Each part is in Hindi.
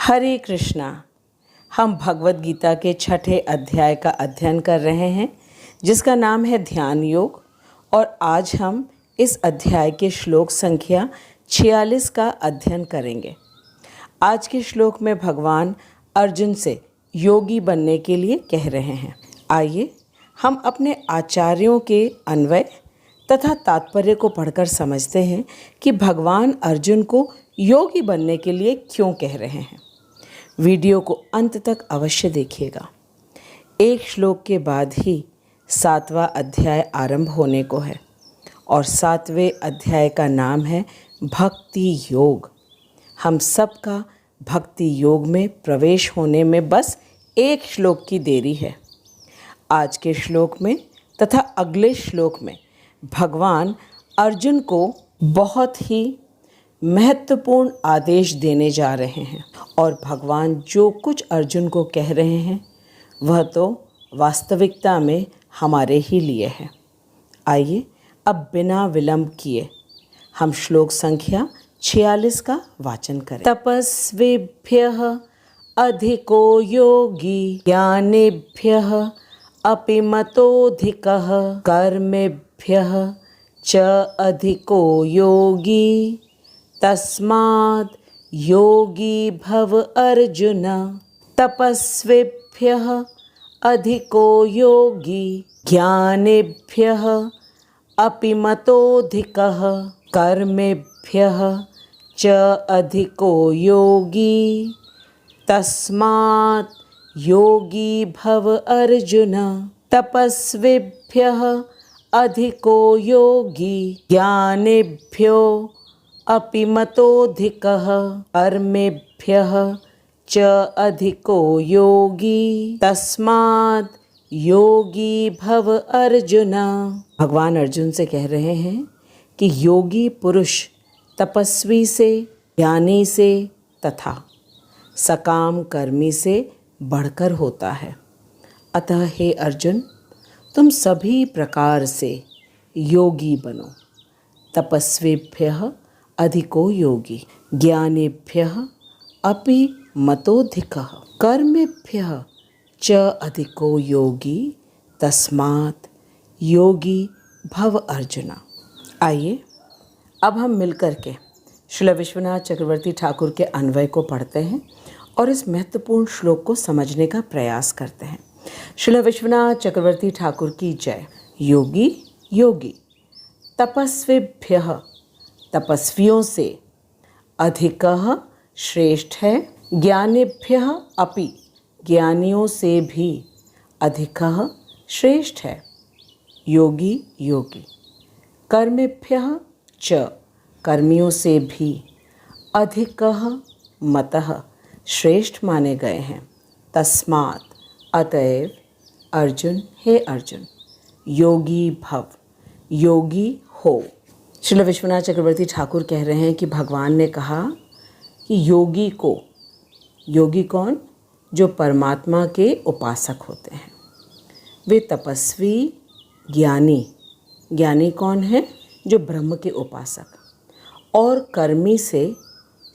हरे कृष्णा। हम भगवत गीता के 6ठे अध्याय का अध्ययन कर रहे हैं जिसका नाम है ध्यान योग। और आज हम इस अध्याय के श्लोक संख्या 46 का अध्ययन करेंगे। आज के श्लोक में भगवान अर्जुन से योगी बनने के लिए कह रहे हैं। आइए हम अपने आचार्यों के अन्वय तथा तात्पर्य को पढ़कर समझते हैं कि भगवान अर्जुन को योगी बनने के लिए क्यों कह रहे हैं। वीडियो को अंत तक अवश्य देखिएगा। एक श्लोक के बाद ही 7वां अध्याय आरंभ होने को है और 7वें अध्याय का नाम है भक्ति योग। हम सबका भक्ति योग में प्रवेश होने में बस एक श्लोक की देरी है। आज के श्लोक में तथा अगले श्लोक में भगवान अर्जुन को बहुत ही महत्वपूर्ण आदेश देने जा रहे हैं और भगवान जो कुछ अर्जुन को कह रहे हैं वह तो वास्तविकता में हमारे ही लिए है। आइए अब बिना विलंब किए हम श्लोक संख्या 46 का वाचन करें। तपस्विभ्यः अधिको योगी ज्ञानेभ्यः अपि मतोऽधिकः कर्मेभ्यः च अधिको योगी तस्माद् योगी भव अर्जुन। तपस्विभ्यः अधिको योगी ज्ञानेभ्यः अपि मतोऽधिकः कर्मेभ्यः च अधिको योगी तस्मात् योगी भव अर्जुन। तपस्विभ्यः अधिको योगी ज्ञानेभ्यो अपि मतोऽधिकः कर्मेभ्यः च अधिको योगी तस्माद् योगी भव अर्जुन। भगवान अर्जुन से कह रहे हैं कि योगी पुरुष तपस्वी से, ज्ञानी से तथा सकाम कर्मी से बढ़कर होता है। अतः हे अर्जुन, तुम सभी प्रकार से योगी बनो। तपस्वीभ्यः अधिको योगी ज्ञानेभ्यः अपि मतोऽधिकः कर्मेभ्यः च अधिको योगी तस्मात् योगी भव अर्जुन। आइए अब हम मिलकर के श्री विश्वनाथ चक्रवर्ती ठाकुर के अन्वय को पढ़ते हैं और इस महत्वपूर्ण श्लोक को समझने का प्रयास करते हैं। श्री विश्वनाथ चक्रवर्ती ठाकुर की जय। योगी योगी तपस्विभ्यः तपस्वियों से, अधिकः श्रेष्ठ है, ज्ञानेभ्यः अपि ज्ञानियों से भी अधिकः श्रेष्ठ है, योगी योगी कर्मेभ्यः च कर्मियों से भी अधिकः मतः श्रेष्ठ माने गए हैं। तस्मात् अतएव अर्जुन, हे अर्जुन, योगी भव, योगी हो। श्री विश्वनाथ चक्रवर्ती ठाकुर कह रहे हैं कि भगवान ने कहा कि योगी को, योगी कौन? जो परमात्मा के उपासक होते हैं, वे तपस्वी, ज्ञानी, ज्ञानी कौन है? जो ब्रह्म के उपासक, और कर्मी से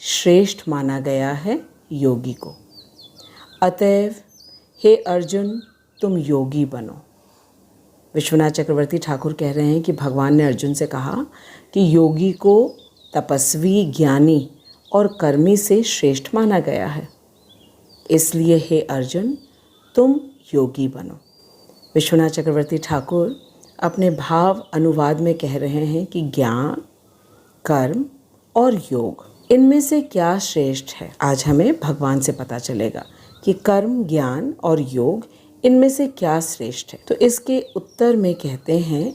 श्रेष्ठ माना गया है योगी को। अतएव हे अर्जुन, तुम योगी बनो। विश्वनाथ चक्रवर्ती ठाकुर कह रहे हैं कि भगवान ने अर्जुन से कहा कि योगी को तपस्वी, ज्ञानी और कर्मी से श्रेष्ठ माना गया है, इसलिए हे अर्जुन, तुम योगी बनो। विश्वनाथ चक्रवर्ती ठाकुर अपने भाव अनुवाद में कह रहे हैं कि ज्ञान, कर्म और योग, इनमें से क्या श्रेष्ठ है। आज हमें भगवान से पता चलेगा कि कर्म, ज्ञान और योग, इनमें से क्या श्रेष्ठ है। तो इसके उत्तर में कहते हैं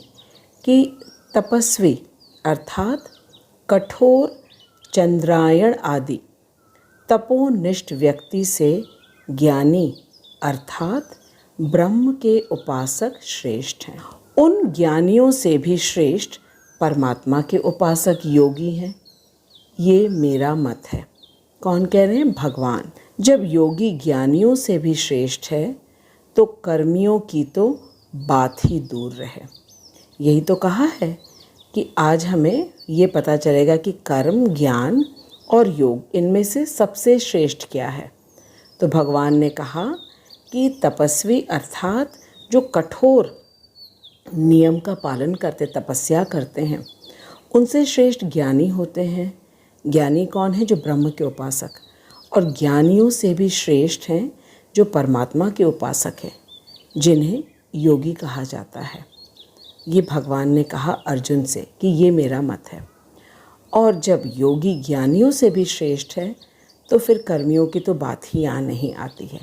कि तपस्वी अर्थात कठोर चंद्रायण आदि तपोनिष्ठ व्यक्ति से ज्ञानी अर्थात ब्रह्म के उपासक श्रेष्ठ हैं। उन ज्ञानियों से भी श्रेष्ठ परमात्मा के उपासक योगी हैं। ये मेरा मत है। कौन कह रहे हैं? भगवान। जब योगी ज्ञानियों से भी श्रेष्ठ है तो कर्मियों की तो बात ही दूर रहे। यही तो कहा है कि आज हमें ये पता चलेगा कि कर्म, ज्ञान और योग, इनमें से सबसे श्रेष्ठ क्या है? तो भगवान ने कहा कि तपस्वी अर्थात जो कठोर नियम का पालन करते, तपस्या करते हैं, उनसे श्रेष्ठ ज्ञानी होते हैं। ज्ञानी कौन है? जो ब्रह्म के उपासक। और ज्ञानियों से भी श्रेष्ठ हैं जो परमात्मा के उपासक हैं, जिन्हें योगी कहा जाता है। ये भगवान ने कहा अर्जुन से कि ये मेरा मत है। और जब योगी ज्ञानियों से भी श्रेष्ठ है तो फिर कर्मियों की तो बात ही यहाँ नहीं आती है।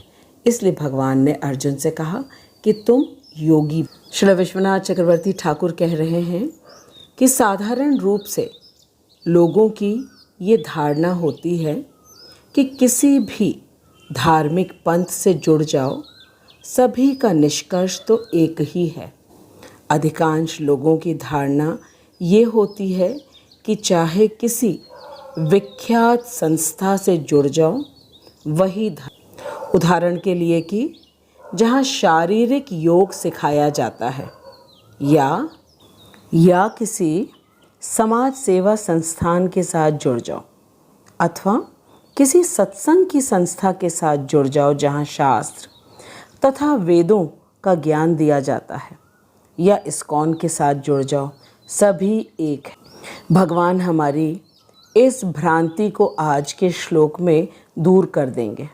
इसलिए भगवान ने अर्जुन से कहा कि तुम योगी। श्री विश्वनाथ चक्रवर्ती ठाकुर कह रहे हैं कि साधारण रूप से लोगों की ये धारणा होती है कि किसी भी धार्मिक पंथ से जुड़ जाओ, सभी का निष्कर्ष तो एक ही है। अधिकांश लोगों की धारणा ये होती है कि चाहे किसी विख्यात संस्था से जुड़ जाओ, वही उदाहरण के लिए कि जहाँ शारीरिक योग सिखाया जाता है, या किसी समाज सेवा संस्थान के साथ जुड़ जाओ, अथवा किसी सत्संग की संस्था के साथ जुड़ जाओ जहाँ शास्त्र तथा वेदों का ज्ञान दिया जाता है, या इस्कॉन के साथ जुड़ जाओ, सभी एक है। भगवान हमारी इस भ्रांति को आज के श्लोक में दूर कर देंगे।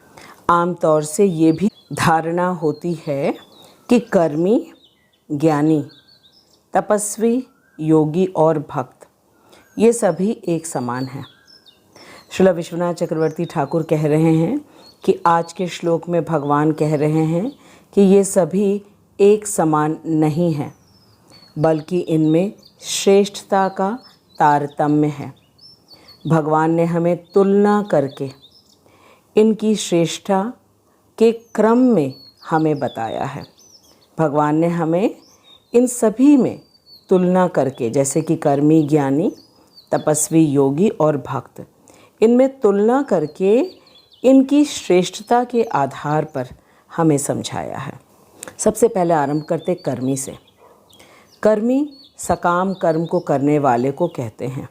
आमतौर से ये भी धारणा होती है कि कर्मी, ज्ञानी, तपस्वी, योगी और भक्त ये सभी एक समान हैं। श्रील विश्वनाथ चक्रवर्ती ठाकुर कह रहे हैं कि आज के श्लोक में भगवान कह रहे हैं कि ये सभी एक समान नहीं हैं, बल्कि इनमें श्रेष्ठता का तारतम्य है। भगवान ने हमें तुलना करके इनकी श्रेष्ठता के क्रम में हमें बताया है। भगवान ने हमें इन सभी में तुलना करके, जैसे कि कर्मी, ज्ञानी, तपस्वी, योगी और भक्त, इनमें तुलना करके इनकी श्रेष्ठता के आधार पर हमें समझाया है। सबसे पहले आरंभ करते कर्मी से। कर्मी सकाम कर्म को करने वाले को कहते हैं।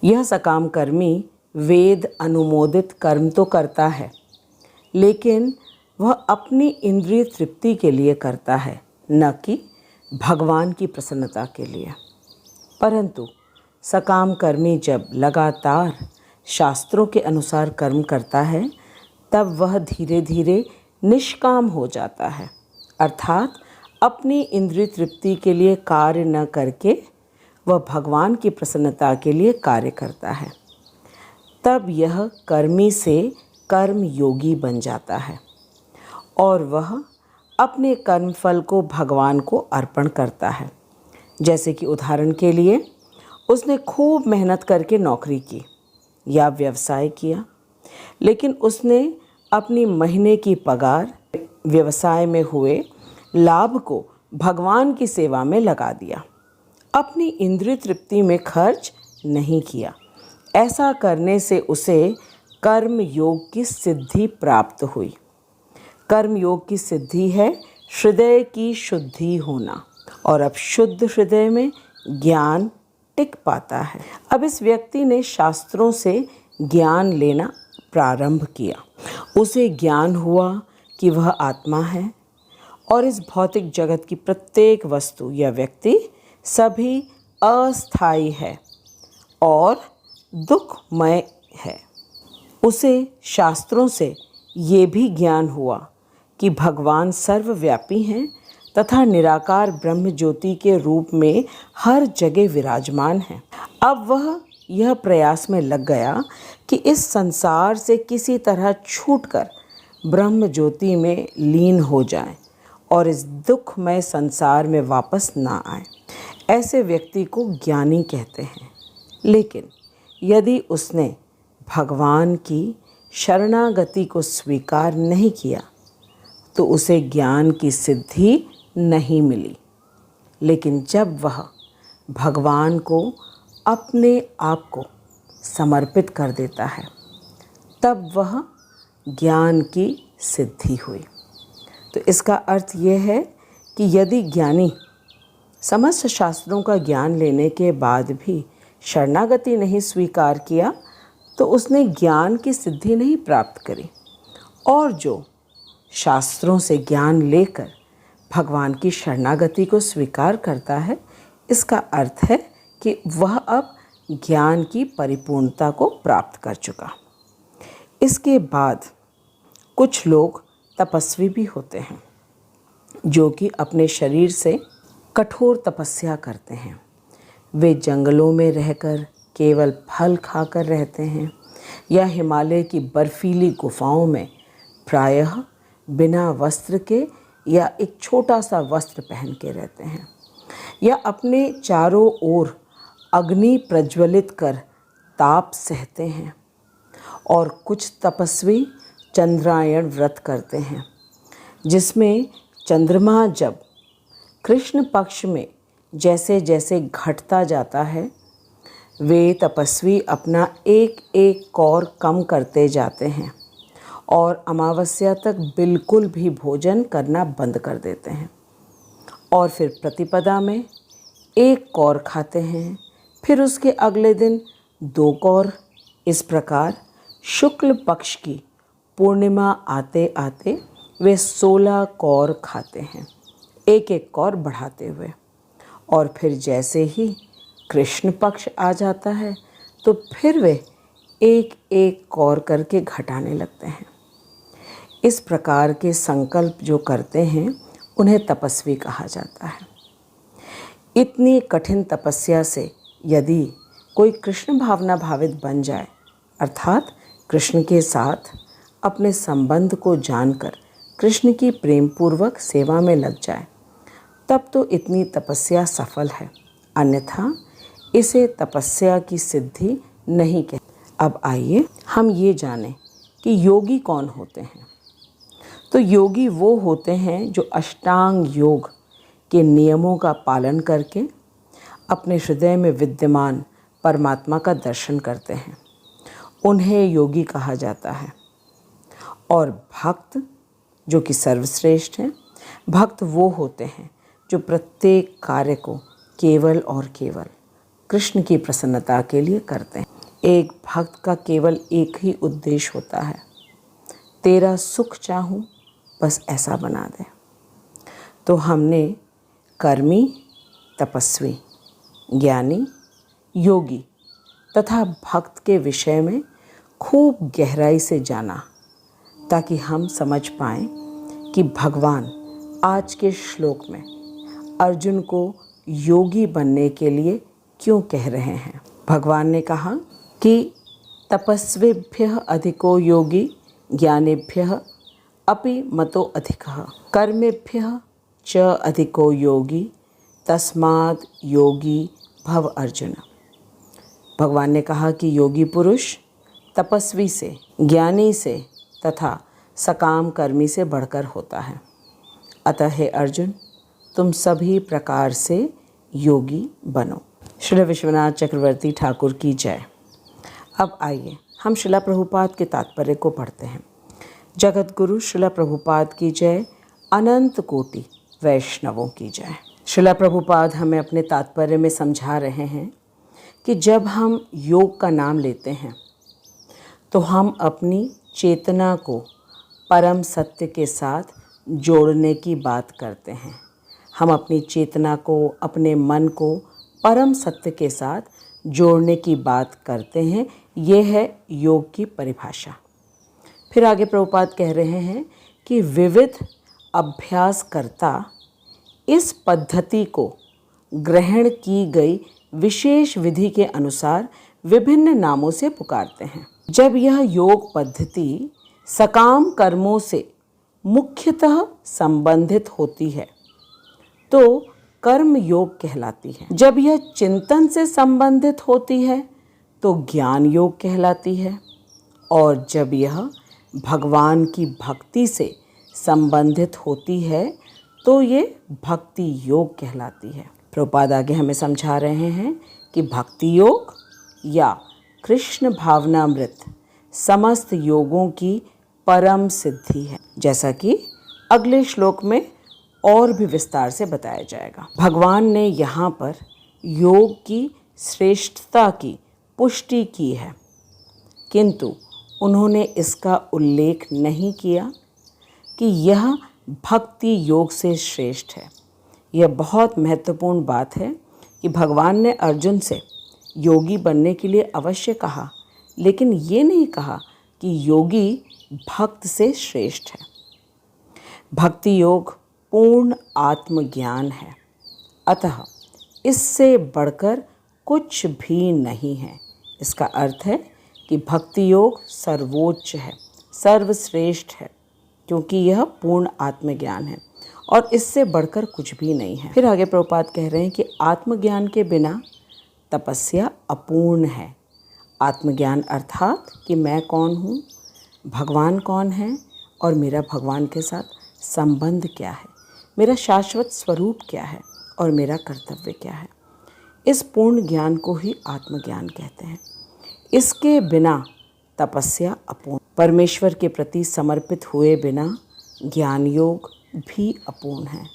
यह सकाम कर्मी वेद अनुमोदित कर्म तो करता है, लेकिन वह अपनी इंद्रिय तृप्ति के लिए करता है, न कि भगवान की प्रसन्नता के लिए। परंतु सकाम कर्मी जब लगातार शास्त्रों के अनुसार कर्म करता है, तब वह धीरे धीरे निष्काम हो जाता है, अर्थात अपनी इंद्रिय तृप्ति के लिए कार्य न करके वह भगवान की प्रसन्नता के लिए कार्य करता है। तब यह कर्मी से कर्म योगी बन जाता है और वह अपने कर्मफल को भगवान को अर्पण करता है। जैसे कि उदाहरण के लिए उसने खूब मेहनत करके नौकरी की या व्यवसाय किया, लेकिन उसने अपनी महीने की पगार व्यवसाय में हुए लाभ को भगवान की सेवा में लगा दिया, अपनी इंद्रिय तृप्ति में खर्च नहीं किया। ऐसा करने से उसे कर्म योग की सिद्धि प्राप्त हुई। कर्म योग की सिद्धि है हृदय की शुद्धि होना, और अब शुद्ध हृदय में ज्ञान टिक पाता है। अब इस व्यक्ति ने शास्त्रों से ज्ञान लेना प्रारंभ किया। उसे ज्ञान हुआ कि वह आत्मा है और इस भौतिक जगत की प्रत्येक वस्तु या व्यक्ति सभी अस्थायी है और दुखमय है। उसे शास्त्रों से ये भी ज्ञान हुआ कि भगवान सर्वव्यापी हैं तथा निराकार ब्रह्म ज्योति के रूप में हर जगह विराजमान हैं। अब वह यह प्रयास में लग गया कि इस संसार से किसी तरह छूटकर ब्रह्म ज्योति में लीन हो जाए और इस दुखमय संसार में वापस ना आए। ऐसे व्यक्ति को ज्ञानी कहते हैं। लेकिन यदि उसने भगवान की शरणागति को स्वीकार नहीं किया तो उसे ज्ञान की सिद्धि नहीं मिली। लेकिन जब वह भगवान को अपने आप को समर्पित कर देता है, तब वह ज्ञान की सिद्धि हुई। तो इसका अर्थ ये है कि यदि ज्ञानी समस्त शास्त्रों का ज्ञान लेने के बाद भी शरणागति नहीं स्वीकार किया, तो उसने ज्ञान की सिद्धि नहीं प्राप्त करी। और जो शास्त्रों से ज्ञान लेकर भगवान की शरणागति को स्वीकार करता है, इसका अर्थ है कि वह अब ज्ञान की परिपूर्णता को प्राप्त कर चुका। इसके बाद कुछ लोग तपस्वी भी होते हैं जो कि अपने शरीर से कठोर तपस्या करते हैं। वे जंगलों में रहकर केवल फल खाकर रहते हैं या हिमालय की बर्फीली गुफाओं में प्रायः बिना वस्त्र के या एक छोटा सा वस्त्र पहन के रहते हैं, या अपने चारों ओर अग्नि प्रज्वलित कर ताप सहते हैं। और कुछ तपस्वी चंद्रायण व्रत करते हैं, जिसमें चंद्रमा जब कृष्ण पक्ष में जैसे जैसे घटता जाता है, वे तपस्वी अपना एक एक कौर कम करते जाते हैं और अमावस्या तक बिल्कुल भी भोजन करना बंद कर देते हैं। और फिर प्रतिपदा में 1 कौर खाते हैं, फिर उसके अगले दिन 2 कौर। इस प्रकार शुक्ल पक्ष की पूर्णिमा आते आते वे 16 कौर खाते हैं, एक एक कौर बढ़ाते हुए। और फिर जैसे ही कृष्ण पक्ष आ जाता है तो फिर वे एक एक कौर करके घटाने लगते हैं। इस प्रकार के संकल्प जो करते हैं उन्हें तपस्वी कहा जाता है। इतनी कठिन तपस्या से यदि कोई कृष्ण भावना भावित बन जाए, अर्थात कृष्ण के साथ अपने संबंध को जानकर कृष्ण की प्रेमपूर्वक सेवा में लग जाए, तब तो इतनी तपस्या सफल है, अन्यथा इसे तपस्या की सिद्धि नहीं कहते। अब आइए हम ये जानें कि योगी कौन होते हैं। तो योगी वो होते हैं जो अष्टांग योग के नियमों का पालन करके अपने हृदय में विद्यमान परमात्मा का दर्शन करते हैं, उन्हें योगी कहा जाता है। और भक्त जो कि सर्वश्रेष्ठ हैं, भक्त वो होते हैं जो प्रत्येक कार्य को केवल और केवल कृष्ण की प्रसन्नता के लिए करते हैं। एक भक्त का केवल एक ही उद्देश्य होता है, तेरा सुख चाहूँ बस ऐसा बना दे। तो हमने कर्मी, तपस्वी, ज्ञानी, योगी तथा भक्त के विषय में खूब गहराई से जाना, ताकि हम समझ पाएं कि भगवान आज के श्लोक में अर्जुन को योगी बनने के लिए क्यों कह रहे हैं। भगवान ने कहा कि तपस्विभ्यः अधिको योगी ज्ञानेभ्यः अपि मतो अधिकः कर्मेभ्यः च अधिको योगी तस्माद् योगी भव अर्जुन। भगवान ने कहा कि योगी पुरुष तपस्वी से, ज्ञानी से तथा सकाम कर्मी से बढ़कर होता है। अतः हे अर्जुन, तुम सभी प्रकार से योगी बनो। श्री विश्वनाथ चक्रवर्ती ठाकुर की जय। अब आइए हम श्रीला प्रभुपाद के तात्पर्य को पढ़ते हैं। जगत गुरु श्रीला प्रभुपाद की जय, अनंत कोटि वैष्णवों की जय। श्रीला प्रभुपाद हमें अपने तात्पर्य में समझा रहे हैं कि जब हम योग का नाम लेते हैं तो हम अपनी चेतना को परम सत्य के साथ जोड़ने की बात करते हैं। हम अपनी चेतना को, अपने मन को परम सत्य के साथ जोड़ने की बात करते हैं। ये है योग की परिभाषा। फिर आगे प्रभुपाद कह रहे हैं कि विविध अभ्यासकर्ता इस पद्धति को ग्रहण की गई विशेष विधि के अनुसार विभिन्न नामों से पुकारते हैं। जब यह योग पद्धति सकाम कर्मों से मुख्यतः संबंधित होती है तो कर्म योग कहलाती है। जब यह चिंतन से संबंधित होती है तो ज्ञान योग कहलाती है। और जब यह भगवान की भक्ति से संबंधित होती है तो ये भक्ति योग कहलाती है। प्रभुपाद आगे हमें समझा रहे हैं कि भक्ति योग या कृष्ण भावनामृत समस्त योगों की परम सिद्धि है, जैसा कि अगले श्लोक में और भी विस्तार से बताया जाएगा। भगवान ने यहाँ पर योग की श्रेष्ठता की पुष्टि की है। किंतु उन्होंने इसका उल्लेख नहीं किया कि यह भक्ति योग से श्रेष्ठ है। यह बहुत महत्वपूर्ण बात है कि भगवान ने अर्जुन से योगी बनने के लिए अवश्य कहा, लेकिन ये नहीं कहा कि योगी भक्त से श्रेष्ठ है। भक्ति योग पूर्ण आत्मज्ञान है, अतः इससे बढ़कर कुछ भी नहीं है। इसका अर्थ है कि भक्ति योग सर्वोच्च है, सर्वश्रेष्ठ है, क्योंकि यह पूर्ण आत्मज्ञान है और इससे बढ़कर कुछ भी नहीं है। फिर आगे प्रभुपाद कह रहे हैं कि आत्मज्ञान के बिना तपस्या अपूर्ण है। आत्मज्ञान अर्थात कि मैं कौन हूँ, भगवान कौन है और मेरा भगवान के साथ संबंध क्या है, मेरा शाश्वत स्वरूप क्या है और मेरा कर्तव्य क्या है। इस पूर्ण ज्ञान को ही आत्मज्ञान कहते हैं। इसके बिना तपस्या अपूर्ण, परमेश्वर के प्रति समर्पित हुए बिना ज्ञान योग भी अपूर्ण है।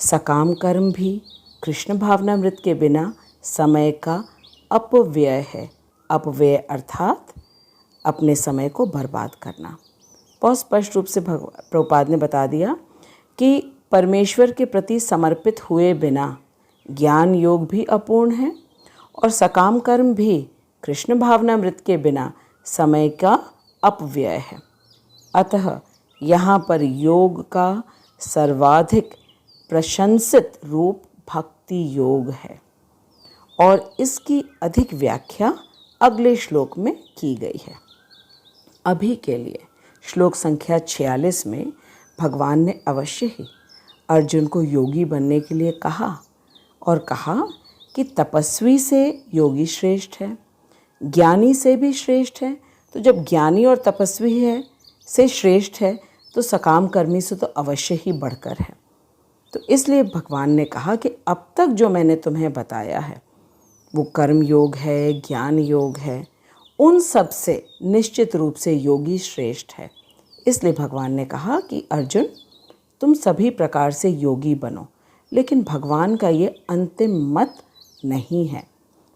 सकाम कर्म भी कृष्ण भावनामृत के बिना समय का अपव्यय है। अपव्यय अर्थात अपने समय को बर्बाद करना। बहुत स्पष्ट रूप से प्रभुपाद ने बता दिया कि परमेश्वर के प्रति समर्पित हुए बिना ज्ञान योग भी अपूर्ण है और सकाम कर्म भी कृष्ण भावनामृत के बिना समय का अपव्यय है। अतः यहाँ पर योग का सर्वाधिक प्रशंसित रूप भक्ति योग है और इसकी अधिक व्याख्या अगले श्लोक में की गई है। अभी के लिए श्लोक संख्या 46 में भगवान ने अवश्य ही अर्जुन को योगी बनने के लिए कहा और कहा कि तपस्वी से योगी श्रेष्ठ है, ज्ञानी से भी श्रेष्ठ है। तो जब ज्ञानी और तपस्वी है से श्रेष्ठ है तो सकाम कर्मी से तो अवश्य ही बढ़कर है। तो इसलिए भगवान ने कहा कि अब तक जो मैंने तुम्हें बताया है वो कर्म योग है, ज्ञान योग है, उन सब से निश्चित रूप से योगी श्रेष्ठ है। इसलिए भगवान ने कहा कि अर्जुन तुम सभी प्रकार से योगी बनो, लेकिन भगवान का ये अंतिम मत नहीं है।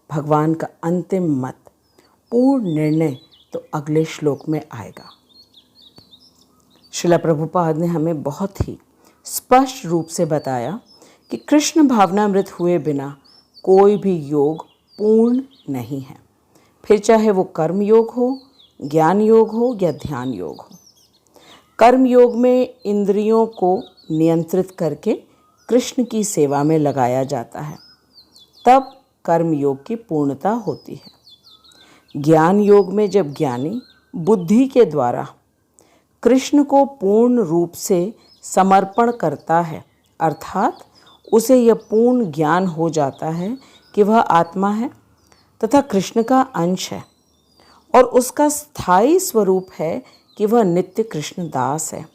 भगवान का अंतिम मत, पूर्ण निर्णय तो अगले श्लोक में आएगा। श्रील प्रभुपाद ने हमें बहुत ही स्पष्ट रूप से बताया कि कृष्ण भावनामृत हुए बिना कोई भी योग पूर्ण नहीं है, फिर चाहे वो कर्म योग हो, ज्ञान योग हो या ध्यान योग हो। कर्म योग में इंद्रियों को नियंत्रित करके कृष्ण की सेवा में लगाया जाता है, तब कर्म योग की पूर्णता होती है। ज्ञान योग में जब ज्ञानी बुद्धि के द्वारा कृष्ण को पूर्ण रूप से समर्पण करता है, अर्थात उसे यह पूर्ण ज्ञान हो जाता है कि वह आत्मा है तथा कृष्ण का अंश है और उसका स्थायी स्वरूप है कि वह नित्य कृष्ण दास है,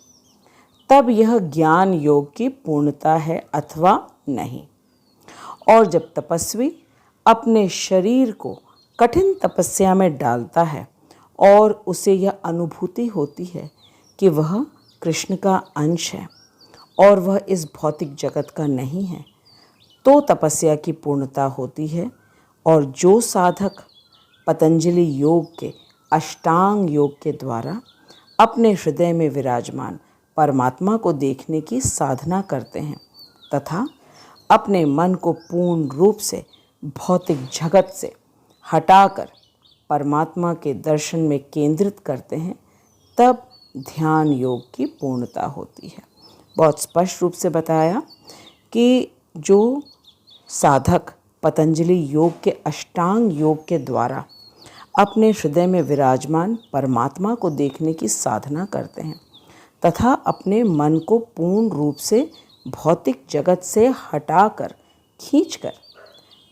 तब यह ज्ञान योग की पूर्णता है अथवा नहीं। और जब तपस्वी अपने शरीर को कठिन तपस्या में डालता है और उसे यह अनुभूति होती है कि वह कृष्ण का अंश है और वह इस भौतिक जगत का नहीं है, तो तपस्या की पूर्णता होती है। और जो साधक पतंजलि योग के अष्टांग योग के द्वारा अपने हृदय में विराजमान परमात्मा को देखने की साधना करते हैं तथा अपने मन को पूर्ण रूप से भौतिक जगत से हटाकर परमात्मा के दर्शन में केंद्रित करते हैं, तब ध्यान योग की पूर्णता होती है। बहुत स्पष्ट रूप से बताया कि जो साधक पतंजलि योग के अष्टांग योग के द्वारा अपने हृदय में विराजमान परमात्मा को देखने की साधना करते हैं तथा अपने मन को पूर्ण रूप से भौतिक जगत से हटाकर खींचकर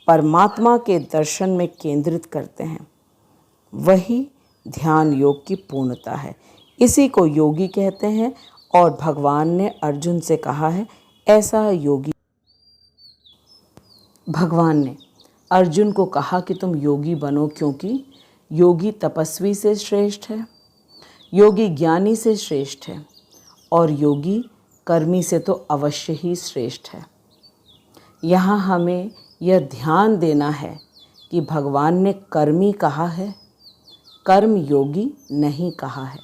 परमात्मा के दर्शन में केंद्रित करते हैं, वही ध्यान योग की पूर्णता है। इसी को योगी कहते हैं और भगवान ने अर्जुन से कहा है ऐसा योगी। भगवान ने अर्जुन को कहा कि तुम योगी बनो, क्योंकि योगी तपस्वी से श्रेष्ठ है, योगी ज्ञानी से श्रेष्ठ है और योगी कर्मी से तो अवश्य ही श्रेष्ठ है। यहाँ हमें यह ध्यान देना है कि भगवान ने कर्मी कहा है, कर्म योगी नहीं कहा है,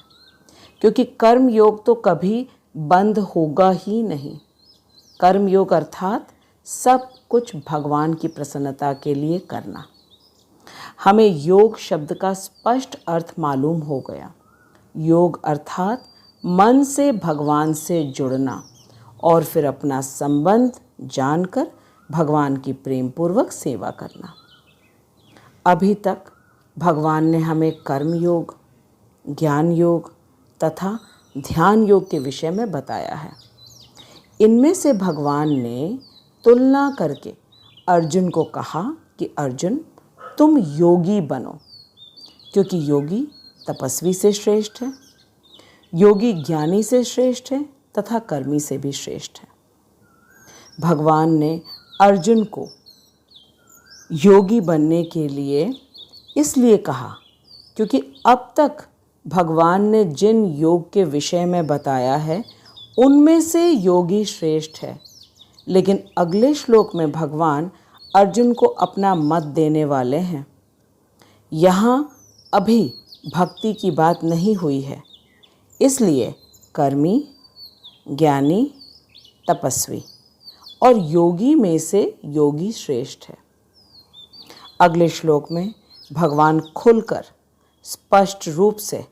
क्योंकि कर्म योग तो कभी बंद होगा ही नहीं। कर्म योग अर्थात सब कुछ भगवान की प्रसन्नता के लिए करना। हमें योग शब्द का स्पष्ट अर्थ मालूम हो गया। योग अर्थात मन से भगवान से जुड़ना और फिर अपना संबंध जानकर भगवान की प्रेम पूर्वक सेवा करना। अभी तक भगवान ने हमें कर्म योग, ज्ञान योग तथा ध्यान योग के विषय में बताया है। इनमें से भगवान ने तुलना करके अर्जुन को कहा कि अर्जुन, तुम योगी बनो, क्योंकि योगी तपस्वी से श्रेष्ठ है, योगी ज्ञानी से श्रेष्ठ है तथा कर्मी से भी श्रेष्ठ है। भगवान ने अर्जुन को योगी बनने के लिए इसलिए कहा क्योंकि अब तक भगवान ने जिन योग के विषय में बताया है उनमें से योगी श्रेष्ठ है। लेकिन अगले श्लोक में भगवान अर्जुन को अपना मत देने वाले हैं। यहाँ अभी भक्ति की बात नहीं हुई है, इसलिए कर्मी, ज्ञानी, तपस्वी और योगी में से योगी श्रेष्ठ है। अगले श्लोक में भगवान खुलकर स्पष्ट रूप से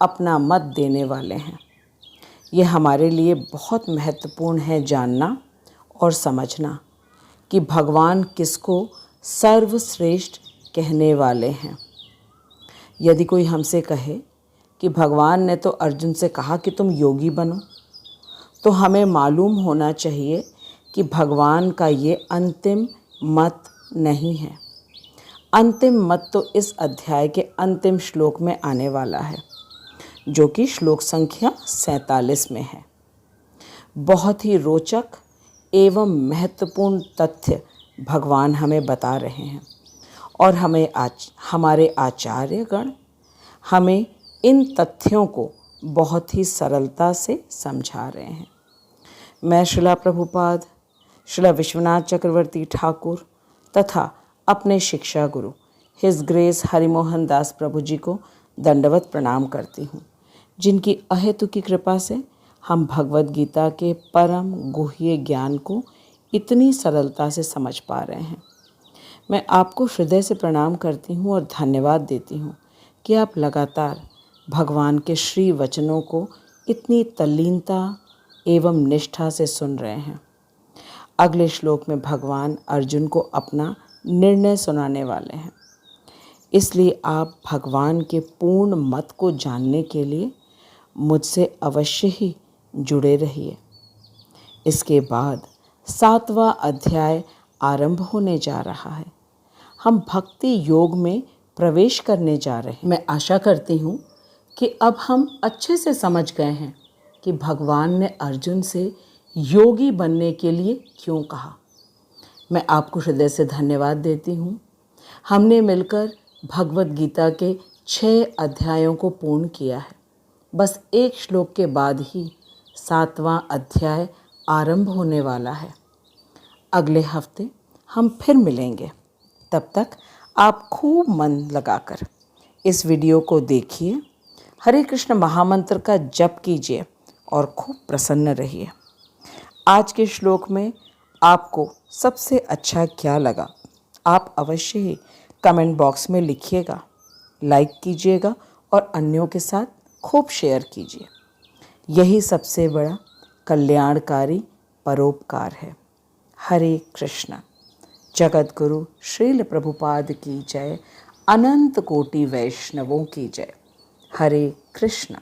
अपना मत देने वाले हैं। यह हमारे लिए बहुत महत्वपूर्ण है जानना और समझना कि भगवान किसको सर्वश्रेष्ठ कहने वाले हैं। यदि कोई हमसे कहे कि भगवान ने तो अर्जुन से कहा कि तुम योगी बनो, तो हमें मालूम होना चाहिए कि भगवान का ये अंतिम मत नहीं है। अंतिम मत तो इस अध्याय के अंतिम श्लोक में आने वाला है, जो कि श्लोक संख्या 47 में है। बहुत ही रोचक एवं महत्वपूर्ण तथ्य भगवान हमें बता रहे हैं और हमारे आचार्यगण हमें इन तथ्यों को बहुत ही सरलता से समझा रहे हैं। मैं श्रीला प्रभुपाद, श्रीला विश्वनाथ चक्रवर्ती ठाकुर तथा अपने शिक्षा गुरु हिज ग्रेस हरिमोहन दास प्रभु जी को दंडवत प्रणाम करती हूँ, जिनकी अहेतु की कृपा से हम भगवद गीता के परम गुह्य ज्ञान को इतनी सरलता से समझ पा रहे हैं। मैं आपको हृदय से प्रणाम करती हूँ और धन्यवाद देती हूँ कि आप लगातार भगवान के श्री वचनों को इतनी तल्लीनता एवं निष्ठा से सुन रहे हैं। अगले श्लोक में भगवान अर्जुन को अपना निर्णय सुनाने वाले हैं, इसलिए आप भगवान के पूर्ण मत को जानने के लिए मुझसे अवश्य ही जुड़े रहिए। इसके बाद 7वां अध्याय आरंभ होने जा रहा है। हम भक्ति योग में प्रवेश करने जा रहे हैं। मैं आशा करती हूँ कि अब हम अच्छे से समझ गए हैं कि भगवान ने अर्जुन से योगी बनने के लिए क्यों कहा। मैं आपको हृदय से धन्यवाद देती हूँ। हमने मिलकर भगवद गीता के 6 अध्यायों को पूर्ण किया है। बस एक श्लोक के बाद ही 7वां अध्याय आरंभ होने वाला है। अगले हफ्ते हम फिर मिलेंगे। तब तक आप खूब मन लगाकर इस वीडियो को देखिए, हरे कृष्ण महामंत्र का जप कीजिए और खूब प्रसन्न रहिए। आज के श्लोक में आपको सबसे अच्छा क्या लगा, आप अवश्य ही कमेंट बॉक्स में लिखिएगा, लाइक कीजिएगा और अन्यों के साथ खूब शेयर कीजिए। यही सबसे बड़ा कल्याणकारी परोपकार है। हरे कृष्ण। जगत गुरु श्रील प्रभुपाद की जय। अनंत कोटि वैष्णवों की जय। हरे कृष्ण।